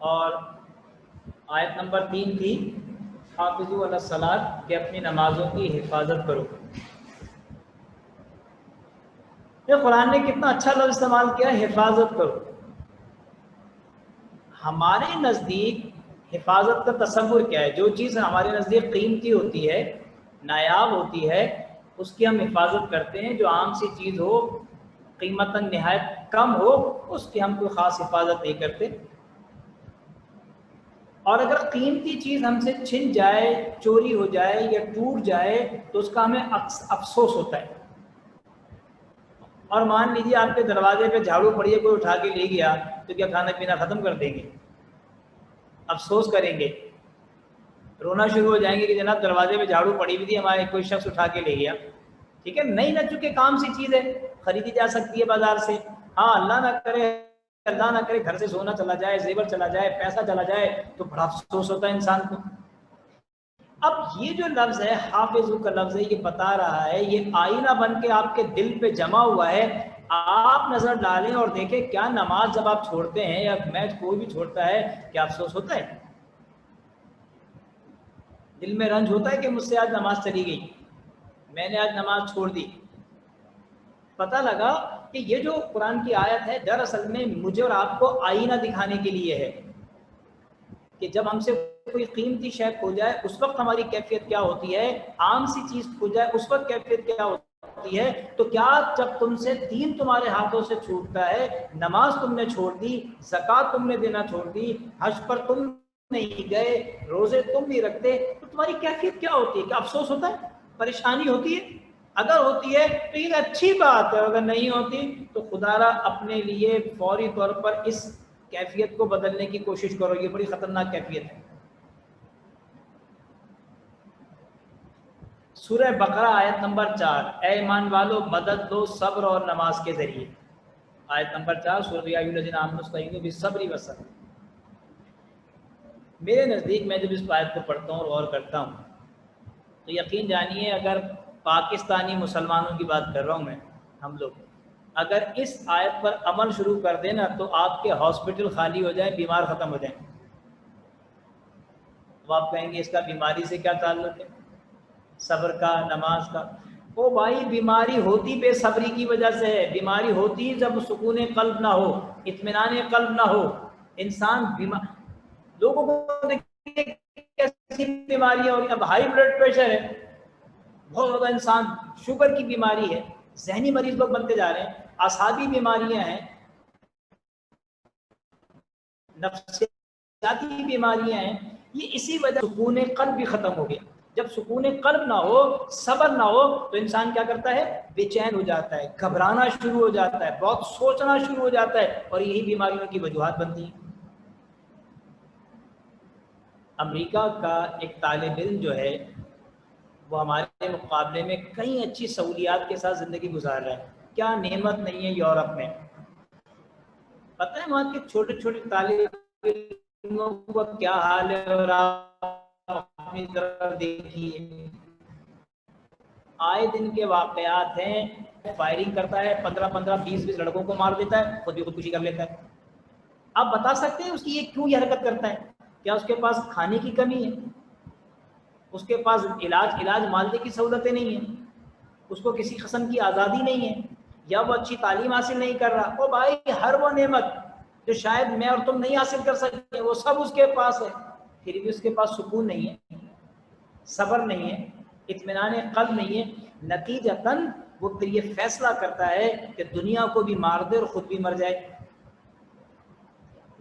اور آیت نمبر 3 تھی حافظوا علی الصلاۃ کہ اپنی نمازوں کی حفاظت کرو۔ یہ قرآن نے کتنا اچھا لفظ استعمال کیا، حفاظت کرو۔ ہمارے نزدیک حفاظت کا تصور کیا ہے؟ جو چیز ہمارے نزدیک قیمتی ہوتی ہے، نایاب ہوتی ہے، اس کی ہم حفاظت کرتے ہیں۔ جو عام سی چیز ہو، قیمتاً نہایت کم ہو، اس کی ہم کوئی خاص حفاظت نہیں کرتے۔ اور اگر قیمتی چیز ہم سے چھن جائے، چوری ہو جائے یا ٹوٹ جائے تو اس کا ہمیں افسوس ہوتا ہے۔ اور مان لیجیے آپ کے دروازے پہ جھاڑو پڑی ہے، کوئی اٹھا کے لے گیا تو کیا کھانا پینا ختم کر دیں گے؟ افسوس کریں گے، رونا شروع ہو جائیں گے کہ جناب دروازے پہ جھاڑو پڑی ہوئی تھی، ہمارے کوئی شخص اٹھا کے لے گیا۔ ٹھیک ہے، نہیں نہ چونکہ کام سی چیز ہے، خریدی جا سکتی ہے بازار سے۔ ہاں اللہ نہ کرے گھر سے سونا چلا جائے، زیور چلا جائے، پیسہ چلا جائے تو بڑا افسوس ہوتا ہے انسان کو۔ اب یہ جو لفظ ہے حافظو کا لفظ ہے، یہ بتا رہا ہے، یہ آئینہ بن کے آپ کے دل پہ جمع ہوا ہے۔ آپ نظر ڈالیں اور دیکھیں کیا نماز جب آپ چھوڑتے ہیں یا میچ کوئی بھی چھوڑتا ہے کیا افسوس ہوتا ہے؟ دل میں رنج ہوتا ہے کہ مجھ سے آج نماز چلی گئی، میں نے آج نماز چھوڑ دی۔ پتہ لگا کہ یہ جو قرآن کی آیت ہے دراصل میں مجھے اور آپ کو آئینہ دکھانے کے لیے ہے کہ جب ہم سے کوئی قیمتی شے کھو جائے اس وقت ہماری کیفیت کیا ہوتی ہے، عام سی چیز کھو جائے اس وقت کیفیت کیا ہوتی ہے۔ تو کیا جب تم سے دین تمہارے ہاتھوں سے چھوٹتا ہے، نماز تم نے چھوڑ دی، زکوٰۃ تم نے دینا چھوڑ دی، حج پر تم نہیں گئے، روزے تم نہیں رکھتے، تو تمہاری کیفیت کیا ہوتی ہے؟ کیا افسوس ہوتا ہے؟ پریشانی ہوتی ہے؟ اگر ہوتی ہے تو یہ اچھی بات ہے، اگر نہیں ہوتی تو خدا را اپنے لیے فوری طور پر اس کیفیت کو بدلنے کی کوشش کرو، یہ بڑی خطرناک کیفیت ہے۔ سورہ بقرہ آیت نمبر 4، اے ایمان والو مدد دو صبر اور نماز کے ذریعے۔ آیت نمبر 4 سورہ یا ایھا الذین آمنوا استعینوا بالصبر والصلاۃ۔ میرے نزدیک میں جب اس آیت کو پڑھتا ہوں اور غور کرتا ہوں تو یقین جانیے اگر پاکستانی مسلمانوں کی بات کر رہا ہوں میں، ہم لوگ اگر اس آیت پر عمل شروع کر دیں نا تو آپ کے ہاسپٹل خالی ہو جائیں، بیمار ختم ہو جائیں۔ اب آپ کہیں گے اس کا بیماری سے کیا تعلق ہے، صبر کا، نماز کا؟ او بھائی بیماری ہوتی بے صبری کی وجہ سے ہے، بیماری ہوتی جب سکون قلب نہ ہو، اطمینان قلب نہ ہو، انسان بیمار۔ لوگوں کو دیکھیے کیسی بیماریاں ہو رہی ہیں، اب ہائی بلڈ پریشر ہے بہت زیادہ، انسان شوگر کی بیماری ہے، ذہنی مریض لوگ بنتے جا رہے ہیں، اعصابی بیماریاں ہیں، نفسیاتی بیماریاں ہیں، یہ اسی وجہ سکون قلب بھی ختم ہو گیا۔ جب سکون قلب نہ ہو، صبر نہ ہو تو انسان کیا کرتا ہے؟ بے چین ہو جاتا ہے، گھبرانا شروع ہو جاتا ہے، بہت سوچنا شروع ہو جاتا ہے، اور یہی بیماریوں کی وجوہات بنتی ہیں۔ امریکہ کا ایک طالب علم جو ہے وہ ہمارے مقابلے میں کئی اچھی سہولیات کے ساتھ زندگی گزار رہا ہے، کیا نعمت نہیں ہے یورپ میں؟ پتہ ہے وہاں کے چھوٹے چھوٹے طالب علموں کا کیا حال ہے، اور آپ اپنی طرف دیکھیے آئے دن کے واقعات ہیں، فائرنگ کرتا ہے، 15 20 لڑکوں کو مار دیتا ہے، خود بھی خودکشی کر لیتا ہے۔ آپ بتا سکتے ہیں اس کی یہ کیوں یہ حرکت کرتا ہے؟ کیا اس کے پاس کھانے کی کمی ہے؟ اس کے پاس علاج معالجے کی سہولتیں نہیں ہیں؟ اس کو کسی قسم کی آزادی نہیں ہے؟ یا وہ اچھی تعلیم حاصل نہیں کر رہا؟ او بھائی ہر وہ نعمت جو شاید میں اور تم نہیں حاصل کر سکتے وہ سب اس کے پاس ہے، پھر بھی اس کے پاس سکون نہیں ہے، صبر نہیں ہے، اطمینان قلب نہیں ہے۔ نتیجتاً وہ پھر یہ فیصلہ کرتا ہے کہ دنیا کو بھی مار دے اور خود بھی مر جائے۔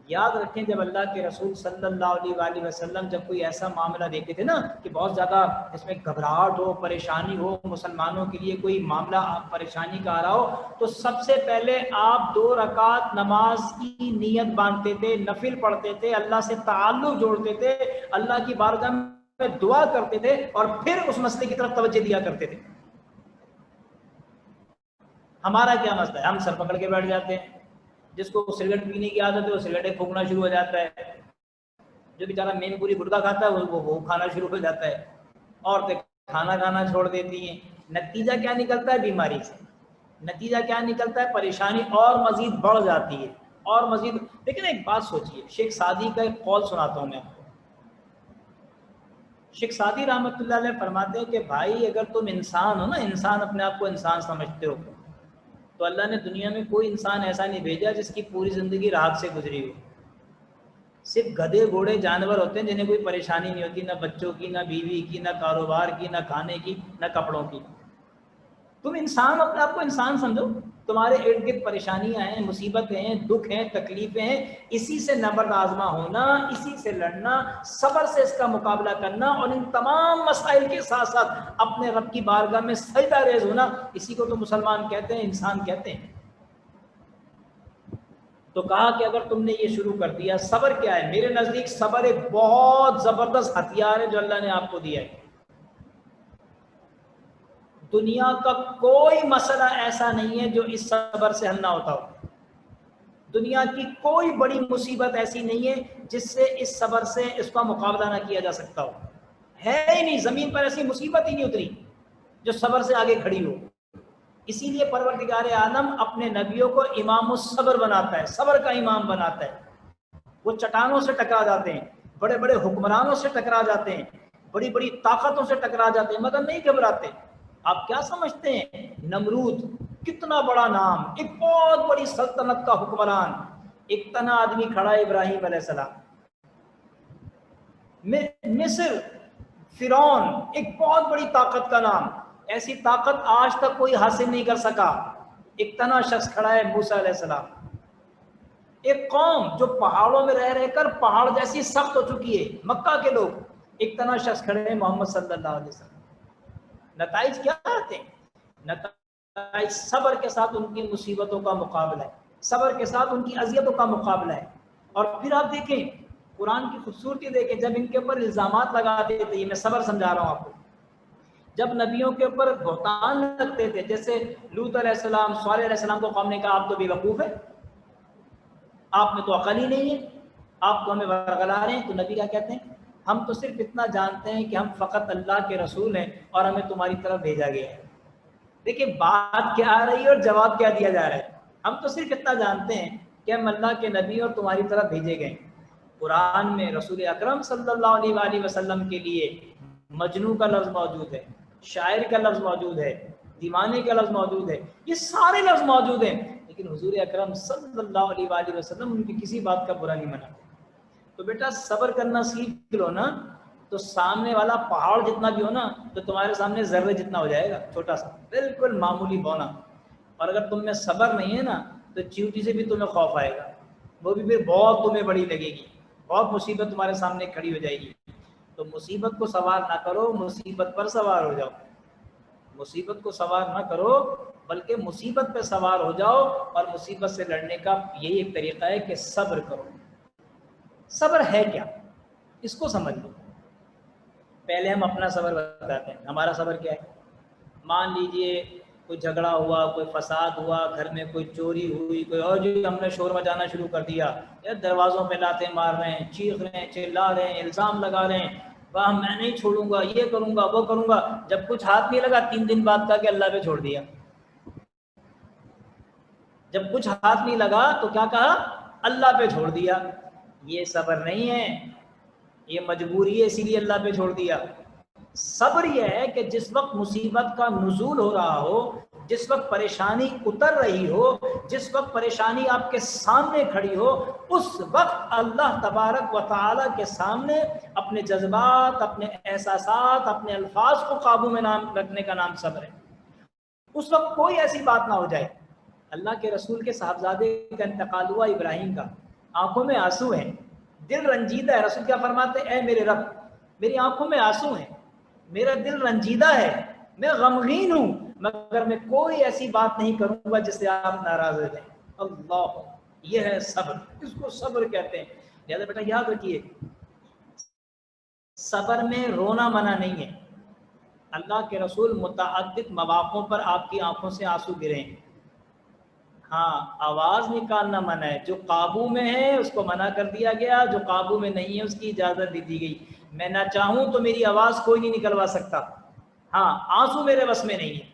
یاد رکھیں جب اللہ کے رسول صلی اللہ علیہ وآلہ وسلم جب کوئی ایسا معاملہ دیکھتے تھے نا کہ بہت زیادہ اس میں گھبراہٹ ہو، پریشانی ہو، مسلمانوں کے لیے کوئی معاملہ پریشانی کا آ رہا ہو، تو سب سے پہلے آپ 2 رکعت نماز کی نیت باندھتے تھے، نفل پڑھتے تھے، اللہ سے تعلق جوڑتے تھے، اللہ کی بارگاہ میں دعا کرتے تھے، اور پھر اس مسئلے کی طرف توجہ دیا کرتے تھے۔ ہمارا کیا مسئلہ ہے؟ ہم سر پکڑ کے بیٹھ جاتے ہیں، جس کو سگریٹ پینے کی عادت ہے وہ سگریٹیں پھونکنا شروع ہو جاتا ہے، جو بیچارہ مین پوری گٹکا کھاتا ہے وہ کھانا شروع ہو جاتا ہے، عورتیں کھانا کھانا چھوڑ دیتی ہیں۔ نتیجہ کیا نکلتا ہے؟ بیماری سے نتیجہ کیا نکلتا ہے؟ پریشانی اور مزید بڑھ جاتی ہے، اور مزید لیکن ایک بات سوچیے، شیخ سعدی کا ایک قول سناتا ہوں میں آپ کو۔ شیخ سعدی رحمۃ اللہ علیہ فرماتے ہیں کہ بھائی اگر تم انسان ہو نا، انسان اپنے آپ کو انسان سمجھتے ہو، تو اللہ نے دنیا میں کوئی انسان ایسا نہیں بھیجا جس کی پوری زندگی راحت سے گزری ہو۔ صرف گدھے گھوڑے جانور ہوتے ہیں جنہیں کوئی پریشانی نہیں ہوتی، نہ بچوں کی، نہ بیوی کی، نہ کاروبار کی، نہ کھانے کی، نہ کپڑوں کی۔ تم انسان اپنے آپ کو انسان سمجھو، تمہارے ارد گرد پریشانیاں ہیں، مصیبتیں ہیں، دکھ ہیں، تکلیفیں ہیں، اسی سے نبرد آزما ہونا، اسی سے لڑنا، صبر سے اس کا مقابلہ کرنا، اور ان تمام مسائل کے ساتھ ساتھ اپنے رب کی بارگاہ میں سجدہ ریز ہونا، اسی کو تو مسلمان کہتے ہیں، انسان کہتے ہیں۔ تو کہا کہ اگر تم نے یہ شروع کر دیا، صبر کیا ہے؟ میرے نزدیک صبر ایک بہت زبردست ہتھیار ہے جو اللہ نے آپ کو دیا ہے۔ دنیا کا کوئی مسئلہ ایسا نہیں ہے جو اس صبر سے حل نہ ہوتا ہو۔ دنیا کی کوئی بڑی مصیبت ایسی نہیں ہے جس سے اس صبر سے اس کا مقابلہ نہ کیا جا سکتا ہو۔ ہے ہی نہیں، زمین پر ایسی مصیبت ہی نہیں اتری جو صبر سے آگے کھڑی ہو۔ اسی لیے پروردگار عالم اپنے نبیوں کو امام الصبر بناتا ہے، صبر کا امام بناتا ہے۔ وہ چٹانوں سے ٹکرا جاتے ہیں، بڑے بڑے حکمرانوں سے ٹکرا جاتے ہیں، بڑی بڑی طاقتوں سے ٹکرا جاتے ہیں، مگر نہیں گھبراتے۔ آپ کیا سمجھتے ہیں نمرود کتنا بڑا نام، ایک بہت بڑی سلطنت کا حکمران، ایک تنہا آدمی کھڑا ہے، ابراہیم علیہ السلام۔ مصر فرعون ایک بہت بڑی طاقت کا نام، ایسی طاقت آج تک کوئی حاصل نہیں کر سکا، ایک تنہا شخص کھڑا ہے، موسیٰ علیہ السلام۔ ایک قوم جو پہاڑوں میں رہ رہ کر پہاڑ جیسی سخت ہو چکی ہے، مکہ کے لوگ، ایک تنہا شخص کھڑے ہیں، محمد صلی اللہ علیہ وسلم۔ نتائج کیا آتے ہیں؟ نتائج صبر کے ساتھ ان کی مصیبتوں کا مقابلہ ہے، صبر کے ساتھ ان کی اذیتوں کا مقابلہ ہے۔ اور پھر آپ دیکھیں قرآن کی خوبصورتی دیکھیں، جب ان کے اوپر الزامات لگاتے تھے، یہ میں صبر سمجھا رہا ہوں آپ کو، جب نبیوں کے اوپر بہتان لگتے تھے، جیسے لوط علیہ السلام، صالح علیہ السلام کو قوم نے کہا آپ تو بے وقوف ہے، آپ میں تو عقل ہی نہیں ہے، آپ تو ہمیں ورگلا رہے ہیں، تو نبی کیا کہتے ہیں؟ ہم تو صرف اتنا جانتے ہیں کہ ہم فقط اللہ کے رسول ہیں اور ہمیں تمہاری طرف بھیجا گیا ہے۔ دیکھیں بات کیا آ رہی ہے اور جواب کیا دیا جا رہا ہے۔ ہم تو صرف اتنا جانتے ہیں کہ ہم اللہ کے نبی اور تمہاری طرف بھیجے گئے۔ قرآن میں رسول اکرم صلی اللہ علیہ وآلہ وسلم کے لیے مجنو کا لفظ موجود ہے، شاعر کا لفظ موجود ہے، دیوانے کا لفظ موجود ہے، یہ سارے لفظ موجود ہیں، لیکن حضور اکرم صلی اللہ علیہ وآلہ وسلم ان کی کسی بات کا برا نہیں مناتے۔ تو بیٹا صبر کرنا سیکھ لو نا، تو سامنے والا پہاڑ جتنا بھی ہو نا تو تمہارے سامنے ذرے جتنا ہو جائے گا، چھوٹا سا، بالکل معمولی بونا۔ اور اگر تم میں صبر نہیں ہے نا تو چیونٹی سے بھی تمہیں خوف آئے گا، وہ بھی پھر بہت تمہیں بڑی لگے گی، بہت مصیبت تمہارے سامنے کھڑی ہو جائے گی۔ تو مصیبت کو سوار نہ کرو، مصیبت پر سوار ہو جاؤ۔ مصیبت کو سوار نہ کرو بلکہ مصیبت پہ سوار ہو جاؤ، اور مصیبت سے لڑنے کا یہی ایک طریقہ ہے کہ صبر کرو۔ صبر ہے کیا، اس کو سمجھ لو۔ پہلے ہم اپنا صبر بتاتے ہیں، ہمارا صبر کیا ہے؟ مان لیجئے کوئی جھگڑا ہوا، کوئی فساد ہوا، گھر میں کوئی چوری ہوئی، کوئی اور جو ہم نے شور مچانا شروع کر دیا، یا دروازوں پہ لاتیں مار رہے ہیں، چیخ رہے ہیں، چلا رہے ہیں، الزام لگا رہے ہیں، واہ میں نہیں چھوڑوں گا، یہ کروں گا، وہ کروں گا۔ جب کچھ ہاتھ نہیں لگا 3 دن بعد کا کہ اللہ پہ چھوڑ دیا۔ جب کچھ ہاتھ نہیں لگا تو کیا کہا؟ اللہ پہ چھوڑ دیا۔ یہ صبر نہیں ہے، یہ مجبوری ہے، اسی لیے اللہ پہ چھوڑ دیا۔ صبر یہ ہے کہ جس وقت مصیبت کا نزول ہو رہا ہو، جس وقت پریشانی اتر رہی ہو، جس وقت پریشانی آپ کے سامنے کھڑی ہو، اس وقت اللہ تبارک و تعالی کے سامنے اپنے جذبات، اپنے احساسات، اپنے الفاظ کو قابو میں رکھنے کا نام صبر ہے۔ اس وقت کوئی ایسی بات نہ ہو جائے۔ اللہ کے رسول کے صاحبزادے کا انتقال ہوا، ابراہیم کا، آنکھوں میں آنسو ہیں، دل رنجیدہ ہے۔ رسول کیا فرماتے ہیں؟ اے میرے رب، میری آنکھوں میں آنسو ہیں، میرا دل رنجیدہ ہے، میں غمگین ہوں، مگر میں کوئی ایسی بات نہیں کروں گا جس سے آپ ناراض ہو جائیں۔ اللہ، یہ ہے صبر، اس کو صبر کہتے ہیں۔ لہٰذا بیٹا یاد رکھیے، صبر میں رونا منع نہیں ہے۔ اللہ کے رسول متعدد مواقعوں پر آپ کی آنکھوں سے آنسو گرے ہیں۔ ہاں، آواز نکالنا منع ہے، جو قابو میں ہے اس کو منع کر دیا گیا، جو قابو میں نہیں ہے اس کی اجازت دے دی گئی۔ میں نہ چاہوں تو میری آواز کوئی نہیں نکلوا سکتا، ہاں آنسو میرے بس میں نہیں ہے۔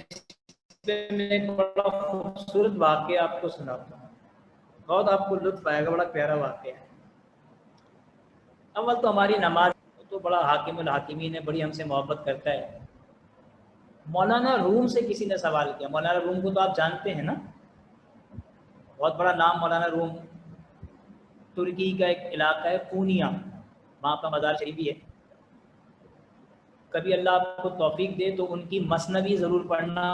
اس پہ میں ایک بڑا خوبصورت واقعہ آپ کو سناتا ہوں، بہت آپ کو لطف آئے گا، بڑا پیارا واقعہ ہے۔ اول تو ہماری نماز تو بڑا حاکم الحاکمین ہے، بڑی ہم سے محبت کرتا ہے۔ مولانا روم سے کسی نے سوال کیا، مولانا روم کو تو آپ جانتے ہیں نا، بہت بڑا نام مولانا روم، ترکی کا ایک علاقہ ہے پونیا، وہاں کا مزار شریف بھی ہے۔ کبھی اللہ آپ کو توفیق دے تو ان کی مثنوی ضرور پڑھنا،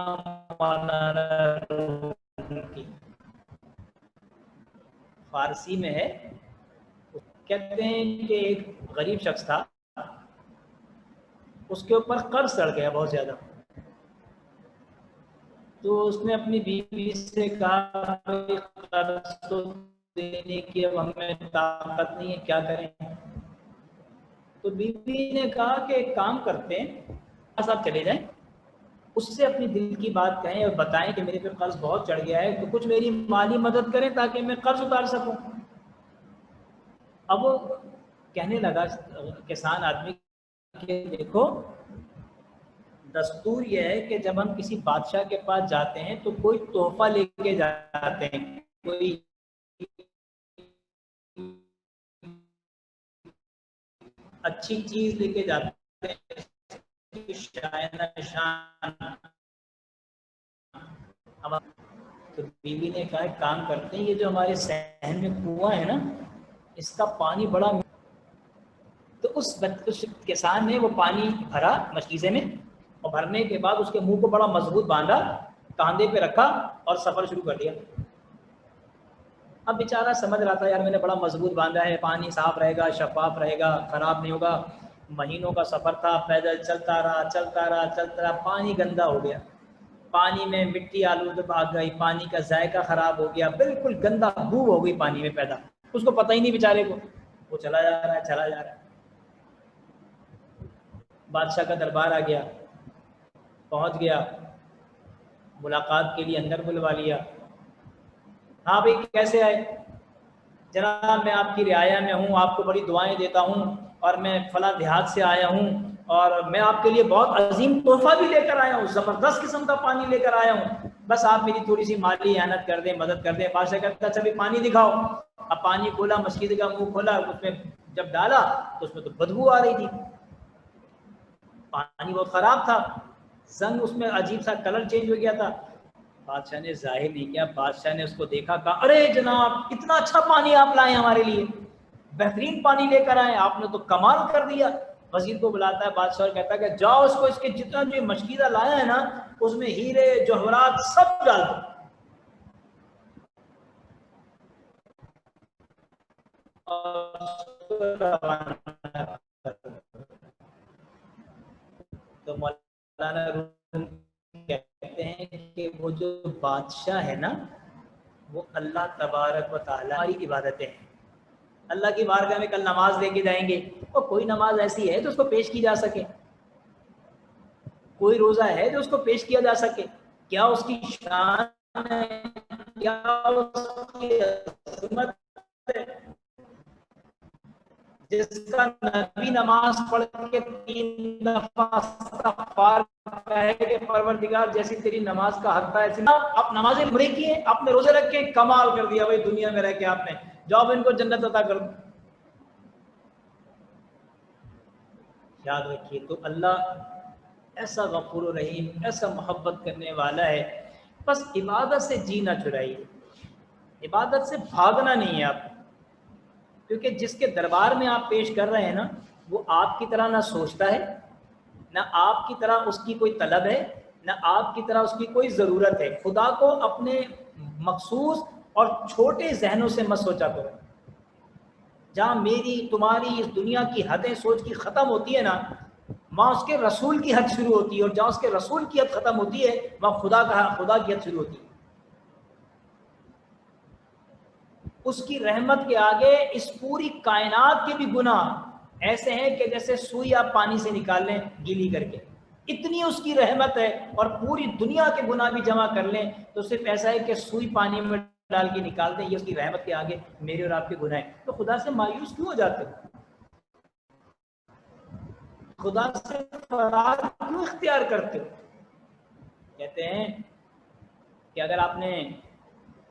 مولانا روم کی فارسی میں ہے۔ کہتے ہیں کہ ایک غریب شخص تھا، اس کے اوپر قرض چڑھ گیا بہت زیادہ، تو اس نے اپنی بیوی سے کہا کہ قرض تو دینے کی اب ہمیں طاقت نہیں ہے، کیا کریں؟ تو بیوی نے کہا کہ ایک کام کرتے ہیں، آپ چلے جائیں، اس سے اپنی دل کی بات کہیں اور بتائیں کہ میرے پہ قرض بہت چڑھ گیا ہے، تو کچھ میری مالی مدد کریں تاکہ میں قرض اتار سکوں۔ اب وہ کہنے لگا کسان آدمی کہ دیکھو، دستور یہ ہے کہ جب ہم کسی بادشاہ کے پاس جاتے ہیں تو کوئی تحفہ لے کے جاتے ہیں، کوئی اچھی چیز لے کے جاتے ہیں، شان۔ تو بیوی نے کہا ایک کام کرتے ہیں، یہ جو ہمارے صحن میں کنواں ہے نا، اس کا پانی بڑا، تو اس کسان نے وہ پانی بھرا مشکیزے میں، اور بھرنے کے بعد اس کے منہ کو بڑا مضبوط باندھا، کاندھے پہ رکھا اور سفر شروع کر دیا۔ اب بیچارہ سمجھ رہا تھا یار میں نے بڑا مضبوط باندھا ہے، پانی صاف رہے گا، شفاف رہے گا، خراب نہیں ہوگا۔ مہینوں کا سفر تھا، پیدل چلتا رہا، پانی گندا ہو گیا، پانی میں مٹی آلود آ گئی، پانی کا ذائقہ خراب ہو گیا، بالکل گندا بو ہو گئی پانی میں پیدا، اس کو پتہ ہی نہیں بیچارے کو، وہ چلا جا رہا ہے۔ بادشاہ کا دربار آ گیا، پہنچ گیا، ملاقات کے لیے اندر بلوا لیا۔ ہاں بھائی کیسے آئے؟ جناب میں آپ کی رعایا میں ہوں، آپ کو بڑی دعائیں دیتا ہوں، اور میں فلاں دیہات سے آیا ہوں، اور میں آپ کے لیے بہت عظیم تحفہ بھی لے کر آیا ہوں، زبردست قسم کا پانی لے کر آیا ہوں، بس آپ میری تھوڑی سی مالی اعانت کر دیں، مدد کر دیں۔ بادشاہ کہتا اچھا بھی پانی دکھاؤ۔ اب پانی کھولا، مسجد کا منہ کھولا، اس میں جب ڈالا تو اس میں تو بدبو آ رہی تھی، پانی بہت خراب تھا، زنگ اس میں عجیب سا کلر چینج ہو گیا تھا۔ بادشاہ نے ظاہر نہیں کیا، بادشاہ نے اس کو دیکھا، کہا ارے جناب اتنا اچھا پانی آپ لائے ہمارے لیے، بہترین پانی لے کر آئے، آپ نے تو کمال کر دیا۔ وزیر کو بلاتا ہے بادشاہ، اور کہتا ہے کہ جاؤ اس کو اس کے جتنا جو مشکیزہ لایا ہے نا، اس میں ہیرے جوہرات سب ڈال دو۔ تو مولانا روم کہتے ہیں کہ وہ جو بادشاہ ہے نا، وہ اللہ تبارک و تعالیٰ ہماری عبادتیں ہیں۔ اللہ کی بارگاہ میں کل نماز لے کے جائیں گے، اور کوئی نماز ایسی ہے جو اس کو پیش کی جا سکے، کوئی روزہ ہے جو اس کو پیش کیا جا سکے، کیا اس کی شان ہے، کیا اس کی عظمت ہے؟ جس کا نبی نماز پڑھ کے 3 دفعہ استغفار کہے کہ پروردگار جیسی تیری نماز کا حق تھا ایسی آپ نمازیں پوری کی ہیں، آپ نے روزے رکھ کے کمال کر دیا بھائی، دنیا میں رہ کے آپ نے جاؤ ان کو جنت عطا کر دو۔ یاد رکھیے، تو اللہ ایسا غفور و رحیم، ایسا محبت کرنے والا ہے، بس عبادت سے جی نہ چرائیے، عبادت سے بھاگنا نہیں ہے آپ، کیونکہ جس کے دربار میں آپ پیش کر رہے ہیں نا، وہ آپ کی طرح نہ سوچتا ہے، نہ آپ کی طرح اس کی کوئی طلب ہے، نہ آپ کی طرح اس کی کوئی ضرورت ہے۔ خدا کو اپنے مخصوص اور چھوٹے ذہنوں سے مت سوچا کرو۔ جہاں میری تمہاری اس دنیا کی حدیں سوچ کی ختم ہوتی ہے نا، وہاں اس کے رسول کی حد شروع ہوتی ہے، اور جہاں اس کے رسول کی حد ختم ہوتی ہے وہاں خدا کی حد شروع ہوتی ہے۔ اس کی رحمت کے آگے اس پوری کائنات کے بھی گناہ ایسے ہیں کہ جیسے سوئی آپ پانی سے نکال لیں گیلی کر کے، اتنی اس کی رحمت ہے، اور پوری دنیا کے گناہ بھی جمع کر لیں تو صرف ایسا ہے کہ سوئی پانی میں ڈال کے نکال دیں، یہ اس کی رحمت کے آگے میرے اور آپ کے گناہ ہیں۔ تو خدا سے مایوس کیوں ہو جاتے ہو؟ خدا سے فرار کیوں اختیار کرتے ہو؟ کہتے ہیں کہ اگر آپ نے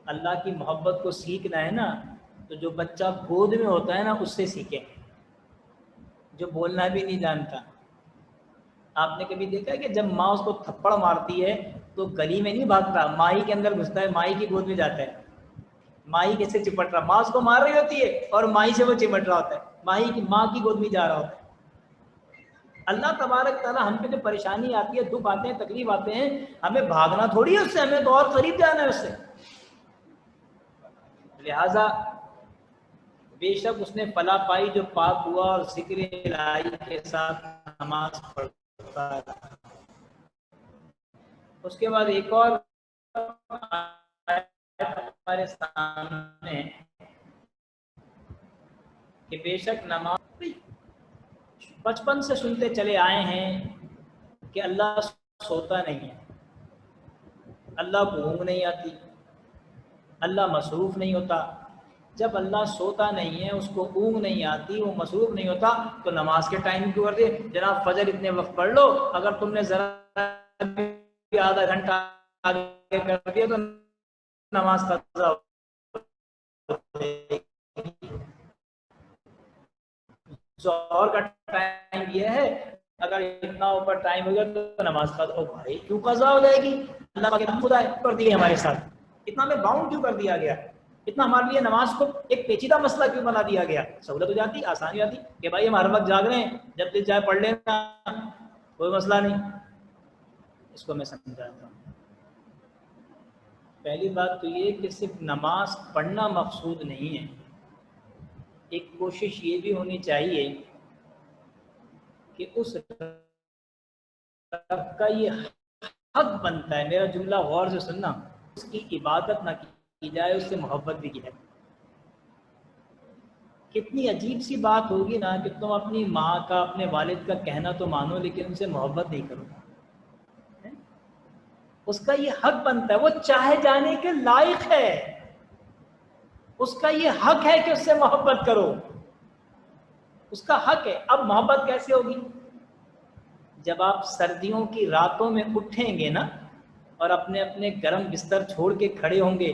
اللہ کی محبت کو سیکھنا ہے نا تو جو بچہ گود میں ہوتا ہے نا اس سے سیکھیں، جو بولنا بھی نہیں جانتا۔ آپ نے کبھی دیکھا ہے کہ جب ماں اس کو تھپڑ مارتی ہے تو گلی میں نہیں بھاگتا، مائی کے اندر گھستا ہے، مائی کی گود میں جاتا ہے۔ مائی کیسے چپٹ رہا، ماں اس کو مار رہی ہوتی ہے اور مائی سے وہ چمٹ رہا ہوتا ہے، ماں کی گود میں جا رہا ہوتا ہے۔ اللہ تبارک تعالیٰ ہم پہ جو پریشانی آتی ہے، دکھ آتے ہیں، تکلیف آتے ہیں، ہمیں بھاگنا تھوڑی ہے اس سے، ہمیں تو اور قریب جانا ہے اس سے۔ لہذا بے شک اس نے فلاح پائی جو پاک ہوا اور ذکر الہی کے ساتھ نماز پڑھتا ہے۔ اس کے بعد ایک اور ہمارے سامنے کہ بے شک نماز بچپن سے سنتے چلے آئے ہیں کہ اللہ سوتا نہیں ہے، اللہ کو اونگ نہیں آتی، اللہ مصروف نہیں ہوتا۔ جب اللہ سوتا نہیں ہے، اس کو اونگ نہیں آتی، وہ مصروف نہیں ہوتا، تو نماز کے ٹائم کیوں کر دے؟ جناب فجر اتنے وقت پڑھ لو، اگر تم نے ذرا آدھا گھنٹہ آگے کر دیا تو نماز قضا ہو جائے گی۔ ظہر کا ٹائم یہ ہے، اگر اتنا اوپر ٹائم ہو گیا تو نماز قضا ہو بھائی کیوں قضا ہو جائے گی؟ اللہ کے خدا کر دیے ہمارے ساتھ، اتنا میں باؤنڈ کیوں کر دیا گیا؟ اتنا ہمارے لیے نماز کو ایک پیچیدہ مسئلہ کیوں بنا دیا گیا؟ سہولت ہو جاتی، آسانی ہو جاتی کہ بھائی ہم ہر وقت جاگ رہے ہیں، جب دل چاہے پڑھ لینا، کوئی مسئلہ نہیں۔ اس کو میں سمجھاتا ہوں۔ پہلی بات تو یہ کہ صرف نماز پڑھنا مقصود نہیں ہے، ایک کوشش یہ بھی ہونی چاہیے کہ اس رب کا یہ حق بنتا ہے، میرا جملہ غور سے سننا، اس کی عبادت نہ کی جائے، اس سے محبت بھی کی جائے۔ کتنی عجیب سی بات ہوگی نا کہ تم اپنی ماں کا، اپنے والد کا کہنا تو مانو لیکن ان سے محبت نہیں کرو۔ اس کا یہ حق بنتا ہے، وہ چاہے جانے کے لائق ہے، اس کا یہ حق ہے کہ اس سے محبت کرو، اس کا حق ہے۔ اب محبت کیسے ہوگی؟ جب آپ سردیوں کی راتوں میں اٹھیں گے نا اور اپنے اپنے گرم بستر چھوڑ کے کھڑے ہوں گے،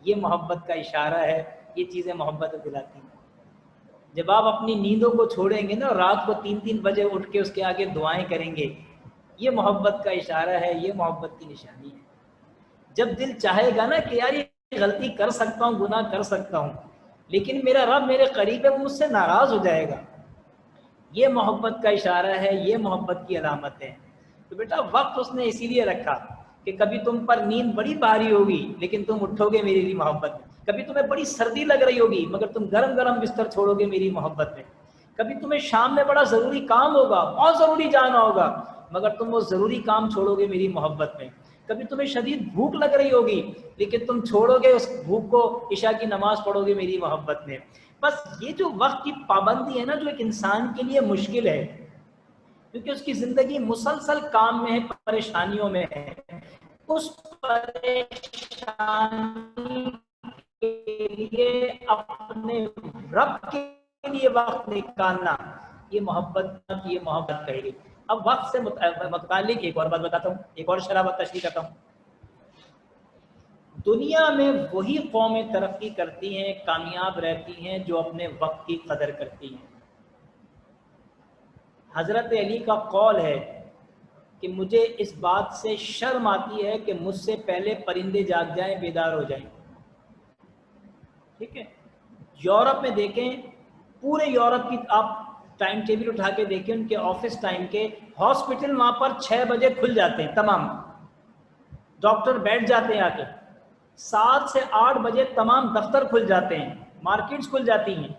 یہ محبت کا اشارہ ہے، یہ چیزیں محبت دلاتی ہیں۔ جب آپ اپنی نیندوں کو چھوڑیں گے نا، رات کو 3 بجے اٹھ کے اس کے آگے دعائیں کریں گے، یہ محبت کا اشارہ ہے، یہ محبت کی نشانی ہے۔ جب دل چاہے گا نا کہ یار یہ غلطی کر سکتا ہوں، گناہ کر سکتا ہوں، لیکن میرا رب میرے قریب ہے، وہ مجھ سے ناراض ہو جائے گا، یہ محبت کا اشارہ ہے، یہ محبت کی علامت ہے۔ تو بیٹا وقت اس نے اسی لیے رکھا کہ کبھی تم پر نیند بڑی بھاری ہوگی لیکن تم اٹھو گے میری لیے محبت میں، کبھی تمہیں بڑی سردی لگ رہی ہوگی مگر تم گرم گرم بستر چھوڑو گے میری محبت میں، کبھی تمہیں شام میں بڑا ضروری کام ہوگا، بہت ضروری جانا ہوگا، مگر تم وہ ضروری کام چھوڑو گے میری محبت میں، کبھی تمہیں شدید بھوک لگ رہی ہوگی لیکن تم چھوڑو گے اس بھوک کو، عشاء کی نماز پڑھو گے میری محبت میں۔ بس یہ جو وقت کی پابندی ہے نا، جو ایک انسان کے لیے مشکل ہے کیونکہ اس کی زندگی مسلسل کام میں ہے، پریشانیوں میں ہے، اس پریشانی کے لیے اپنے رب کے لیے وقت نکالنا، یہ محبت کہے گی۔ اب وقت سے متعلق ایک اور بات بتاتا ہوں، ایک اور شرح تشریح کرتا ہوں۔ دنیا میں وہی قومیں ترقی کرتی ہیں، کامیاب رہتی ہیں جو اپنے وقت کی قدر کرتی ہیں۔ حضرت علی کا قول ہے کہ مجھے اس بات سے شرم آتی ہے کہ مجھ سے پہلے پرندے جاگ جائیں، بیدار ہو جائیں۔ ٹھیک ہے، یورپ میں دیکھیں، پورے یورپ کی آپ ٹائم ٹیبل اٹھا کے دیکھیں، ان کے آفس ٹائم کے، ہاسپٹل وہاں پر 6 بجے کھل جاتے ہیں تمام، ڈاکٹر بیٹھ جاتے ہیں آ کے، 7 سے 8 بجے تمام دفتر کھل جاتے ہیں، مارکیٹس کھل جاتی ہیں۔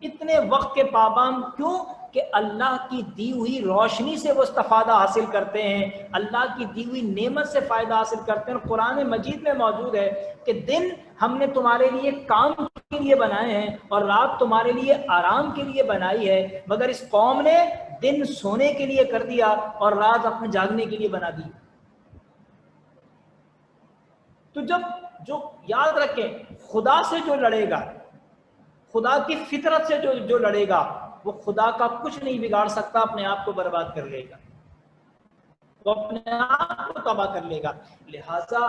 اتنے وقت کے پابند کیوں؟ کہ اللہ کی دی ہوئی روشنی سے وہ استفادہ حاصل کرتے ہیں، اللہ کی دی ہوئی نعمت سے فائدہ حاصل کرتے ہیں۔ اور قرآن مجید میں موجود ہے کہ دن ہم نے تمہارے لیے کام کے لیے بنائے ہیں اور رات تمہارے لیے آرام کے لیے بنائی ہے، مگر اس قوم نے دن سونے کے لیے کر دیا اور رات اپنے جاگنے کے لیے بنا دی۔ تو جو یاد رکھیں، خدا سے جو لڑے گا، خدا کی فطرت سے جو لڑے گا، وہ خدا کا کچھ نہیں بگاڑ سکتا، اپنے آپ کو برباد کر لے گا۔ وہ اپنے آپ کو تباہ کر لے گا۔ لہٰذا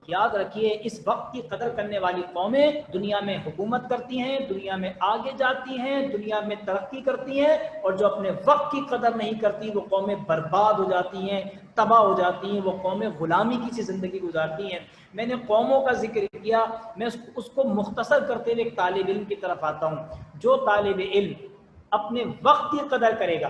یاد رکھیے اس وقت کی قدر کرنے والی قومیں دنیا میں حکومت کرتی ہیں، دنیا میں آگے جاتی ہیں، دنیا میں ترقی کرتی ہیں، اور جو اپنے وقت کی قدر نہیں کرتی وہ قومیں برباد ہو جاتی ہیں، تباہ ہو جاتی ہیں، وہ قومیں غلامی کی سی زندگی گزارتی ہیں۔ میں نے قوموں کا ذکر کیا، میں اس کو مختصر کرتے ہوئے ایک طالب علم کی طرف آتا ہوں۔ جو طالب علم اپنے وقت کی قدر کرے گا،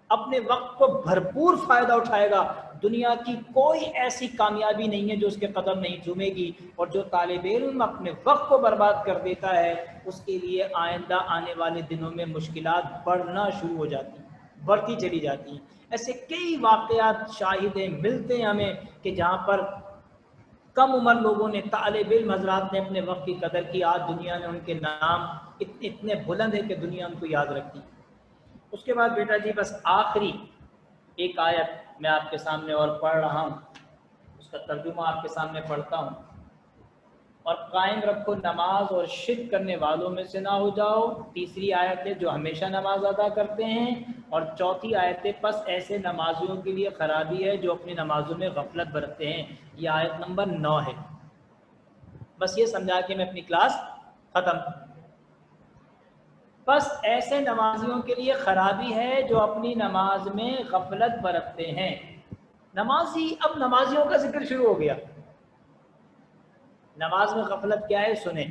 اپنے وقت کو بھرپور فائدہ اٹھائے گا، دنیا کی کوئی ایسی کامیابی نہیں ہے جو اس کے قدم نہیں چومے گی۔ اور جو طالب علم اپنے وقت کو برباد کر دیتا ہے اس کے لیے آئندہ آنے والے دنوں میں مشکلات بڑھنا شروع ہو جاتی ہیں، بڑھتی چلی جاتی ہیں۔ ایسے کئی واقعات شاہدیں ملتے ہیں ہمیں کہ جہاں پر کم عمر لوگوں نے، طالب علم حضرات نے اپنے وقت کی قدر کی، آج دنیا میں ان کے نام اتنے بلند ہیں کہ دنیا ان کو یاد رکھتی۔ اس کے بعد بیٹا جی بس آخری ایک آیت میں آپ کے سامنے اور پڑھ رہا ہوں، اس کا ترجمہ آپ کے سامنے پڑھتا ہوں۔ اور قائم رکھو نماز اور شرک کرنے والوں میں سے نہ ہو جاؤ، تیسری آیت ہے جو ہمیشہ نماز ادا کرتے ہیں، اور چوتھی آیت ہے پس ایسے نمازیوں کے لیے خرابی ہے جو اپنی نمازوں میں غفلت برتتے ہیں۔ یہ آیت نمبر 9 ہے۔ بس یہ سمجھا کے میں اپنی کلاس ختم۔ بس ایسے نمازیوں کے لیے خرابی ہے جو اپنی نماز میں غفلت برتتے ہیں۔ نمازی، اب نمازیوں کا ذکر شروع ہو گیا۔ نماز میں غفلت کیا ہے سنیں۔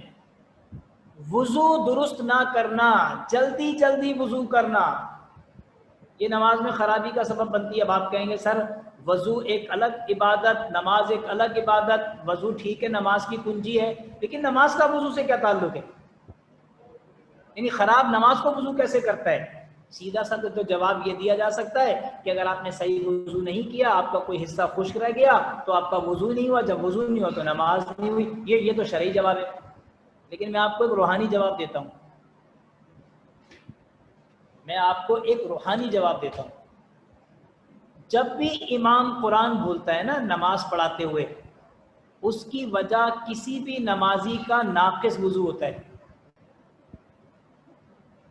وضو درست نہ کرنا، جلدی جلدی وضو کرنا، یہ نماز میں خرابی کا سبب بنتی ہے۔ اب آپ کہیں گے سر وضو ایک الگ عبادت، نماز ایک الگ عبادت، وضو ٹھیک ہے نماز کی کنجی ہے، لیکن نماز کا وضو سے کیا تعلق ہے؟ یعنی خراب نماز کو وضو کیسے کرتا ہے؟ سیدھا سا تو جواب یہ دیا جا سکتا ہے کہ اگر آپ نے صحیح وضو نہیں کیا، آپ کا کوئی حصہ خشک رہ گیا تو آپ کا وضو نہیں ہوا، جب وضو نہیں ہوا تو نماز نہیں ہوئی۔ یہ تو شرعی جواب ہے، لیکن میں آپ کو ایک روحانی جواب دیتا ہوں۔ میں آپ کو ایک روحانی جواب دیتا ہوں۔ جب بھی امام قرآن بولتا ہے نا نماز پڑھاتے ہوئے، اس کی وجہ کسی بھی نمازی کا ناقص وضو ہوتا ہے۔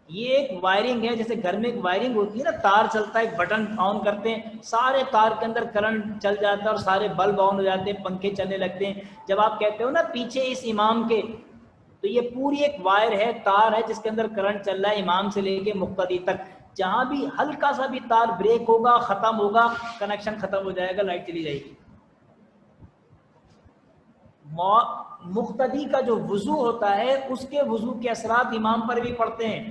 یہ ایک وائرنگ ہے، جیسے گھر میں ایک وائرنگ ہوتی ہے نا، تار چلتا ہے، ایک بٹن آن کرتے ہیں، سارے تار کے اندر کرنٹ چل جاتا ہے اور سارے بلب آن ہو جاتے ہیں، پنکھے چلنے لگتے ہیں۔ جب آپ کہتے ہو نا پیچھے اس امام کے، تو یہ پوری ایک وائر ہے، تار ہے جس کے اندر کرنٹ چل رہا ہے امام سے لے کے مقتدی تک۔ جہاں بھی ہلکا سا بھی تار بریک ہوگا، ختم ہوگا، کنیکشن ختم ہو جائے گا، لائٹ چلی جائے گی۔ مقتدی کا جو وضو ہوتا ہے اس کے وضو کے اثرات امام پر بھی پڑتے ہیں،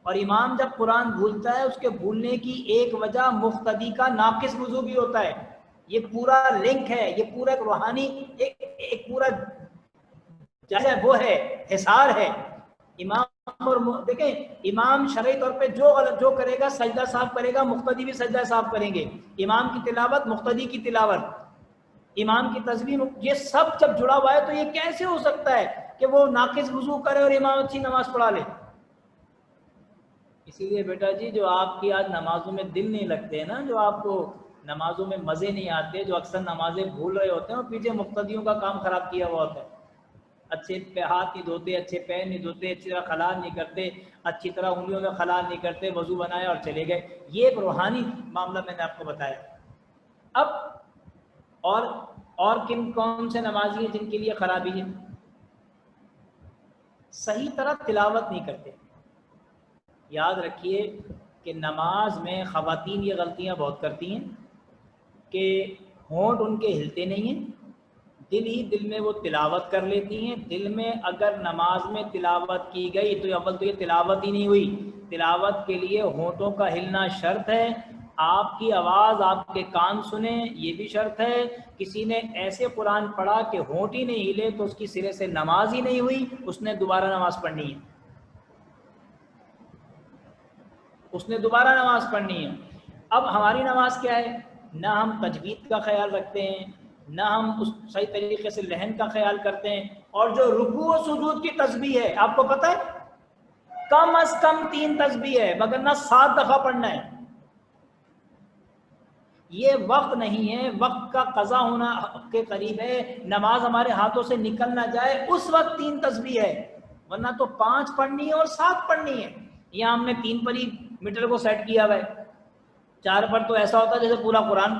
اور امام جب قرآن بھولتا ہے اس کے بھولنے کی ایک وجہ مقتدی کا ناقص وضو بھی ہوتا ہے۔ یہ پورا لنک ہے، یہ پورا ایک روحانی ایک پورا جیسے وہ ہے، حصار ہے۔ امام اور دیکھیں امام شرعی طور پہ جو کرے گا سجدہ صاف کرے گا، مقتدی بھی سجدہ صاف کریں گے۔ امام کی تلاوت، مقتدی کی تلاوت، امام کی تسبیح، یہ سب جب جڑا ہوا ہے تو یہ کیسے ہو سکتا ہے کہ وہ ناقص وضو کرے اور امام اچھی نماز پڑھا لے؟ اسی لیے بیٹا جی جو آپ کی آج نمازوں میں دل نہیں لگتے ہیں نا، جو آپ کو نمازوں میں مزے نہیں آتے، جو اکثر نمازیں بھول رہے ہوتے ہیں، اور پیچھے مقتدیوں کا کام خراب کیا ہوا ہوتا ہے۔ اچھے ہاتھ نہیں دھوتے، اچھے پیر نہیں دھوتے، اچھی طرح خلال نہیں کرتے، اچھی طرح انگلیوں میں خلال نہیں کرتے، وضو بنایا اور چلے گئے۔ یہ ایک روحانی معاملہ میں نے آپ کو بتایا۔ اب اور کون سے نمازی ہیں جن کے لیے خرابی ہے؟ صحیح طرح تلاوت نہیں کرتے۔ یاد رکھیے کہ نماز میں خواتین یہ غلطیاں بہت کرتی ہیں کہ ہونٹ ان کے ہلتے نہیں ہیں، دل ہی دل میں وہ تلاوت کر لیتی ہیں۔ دل میں اگر نماز میں تلاوت کی گئی تو اول تو یہ تلاوت ہی نہیں ہوئی۔ تلاوت کے لیے ہونٹوں کا ہلنا شرط ہے، آپ کی آواز آپ کے کان سنیں یہ بھی شرط ہے۔ کسی نے ایسے قرآن پڑھا کہ ہونٹ ہی نہیں ہلے تو اس کی سرے سے نماز ہی نہیں ہوئی، اس نے دوبارہ نماز پڑھنی ہے، اس نے دوبارہ نماز پڑھنی ہے۔ اب ہماری نماز کیا ہے؟ نہ ہم تجوید کا خیال رکھتے ہیں، نہ ہم اس صحیح طریقے سے لہن کا خیال کرتے ہیں، اور جو رکوع و سجود کی تسبیح ہے آپ کو پتہ ہے کم از کم 3 تسبیح ہے، مگر نہ 7 دفعہ پڑھنا ہے۔ یہ وقت نہیں ہے، وقت کا قضا ہونا کے قریب ہے، نماز ہمارے ہاتھوں سے نکل نہ جائے اس وقت 3 تسبیح ہے، ورنہ تو 5 پڑھنی ہے اور 7 پڑھنی ہے۔ یہاں ہم نے 3 پر ہی میٹر کو سیٹ کیا ہوا ہے۔ 4 پر تو ایسا ہوتا ہے جیسے پورا قرآن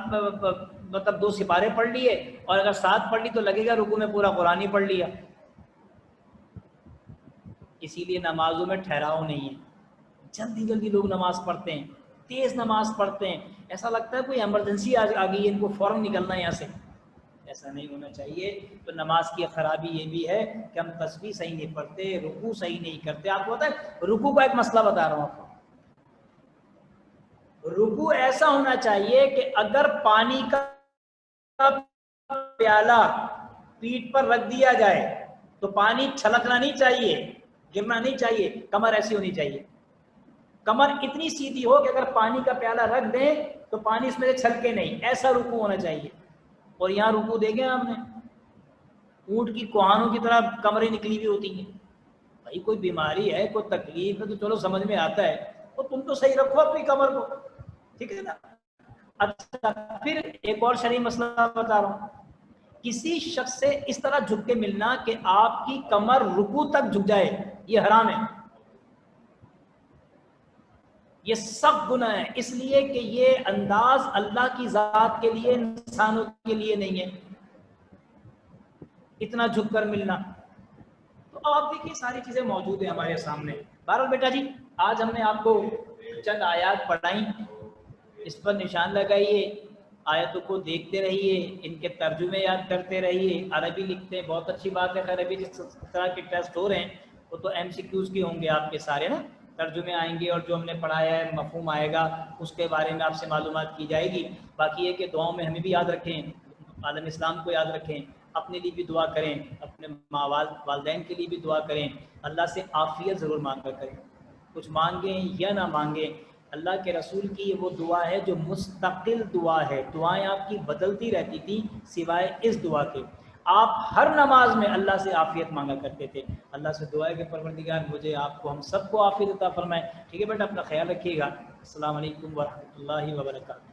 مطلب 2 سپارے پڑھ لیے، اور اگر 7 پڑھ لی تو لگے گا رکوع میں پورا قرآن ہی پڑھ لیا۔ اسی لیے نمازوں میں ٹھہراؤ نہیں ہے، جلدی جلدی لوگ نماز پڑھتے ہیں، تیز نماز پڑھتے ہیں، ایسا لگتا ہے کوئی ایمرجنسی آ گئی ہے، ان کو فوراً نکلنا ہے یہاں سے۔ ایسا نہیں ہونا چاہیے۔ تو نماز کی خرابی یہ بھی ہے کہ ہم تسبیح صحیح نہیں پڑھتے، رکوع صحیح نہیں کرتے۔ آپ کو پتہ ہے رکوع کا ایک مسئلہ بتا رہا ہوں آپ کو، رکوع ایسا ہونا چاہیے کہ اگر پانی کا پیالہ پیٹھ پر رکھ دیا جائے تو پانی چھلکنا نہیں چاہیے، گرنا نہیں چاہیے، کمر ایسی ہونی چاہیے، کمر اتنی سیدھی ہو کہ اگر پانی کا پیالہ رکھ دیں تو پانی اس میں سے چھلکے نہیں، ایسا رکوع ہونا چاہیے۔ اور یہاں رکوع دیکھیں آپ نے اونٹ کی کوہانوں کی طرح کمریں نکلی ہوئی ہوتی ہیں۔ بھائی کوئی بیماری ہے، کوئی تکلیف ہے تو چلو سمجھ میں آتا ہے، تو تم تو صحیح رکھو اپنی کمر کو، ٹھیک ہے نا۔ اچھا پھر ایک اور شرعی مسئلہ بتا رہا ہوں، کسی شخص سے اس طرح جھک کے ملنا کہ آپ کی کمر رکوع تک جھک جائے، یہ حرام ہے، یہ سخت گناہ ہے، اس لیے کہ یہ انداز اللہ کی ذات کے لیے، انسانوں کے لیے نہیں ہے، اتنا جھک کر ملنا۔ تو آپ دیکھیے ساری چیزیں موجود ہیں ہمارے سامنے۔ بہرحال بیٹا جی آج ہم نے آپ کو چند آیات پڑھائیں، اس پر نشان لگائیے، آیتوں کو دیکھتے رہیے، ان کے ترجمے یاد کرتے رہیے، عربی لکھتے ہیں بہت اچھی بات ہے، خیر ابھی جس طرح کے ٹیسٹ ہو رہے ہیں وہ تو ایم سی کیوز کے ہوں گے آپ کے سارے نا، ترجمے آئیں گے اور جو ہم نے پڑھایا ہے مفہوم آئے گا، اس کے بارے میں آپ سے معلومات کی جائے گی۔ باقی یہ کہ دعاؤں میں ہمیں بھی یاد رکھیں، عالم اسلام کو یاد رکھیں، اپنے لیے بھی دعا کریں، اپنے ماں والدین کے لیے بھی دعا کریں، اللہ سے عافیت ضرور مانگا کریں، کچھ مانگیں یا نہ مانگیں، اللہ کے رسول کی وہ دعا ہے جو مستقل دعا ہے، دعائیں آپ کی بدلتی رہتی تھی سوائے اس دعا کے، آپ ہر نماز میں اللہ سے عافیت مانگا کرتے تھے۔ اللہ سے دعا ہے کہ پروردگار مجھے آپ کو ہم سب کو عافیت عطا فرمائے۔ ٹھیک ہے بیٹا، اپنا خیال رکھیے گا۔ السلام علیکم ورحمۃ اللہ وبرکاتہ۔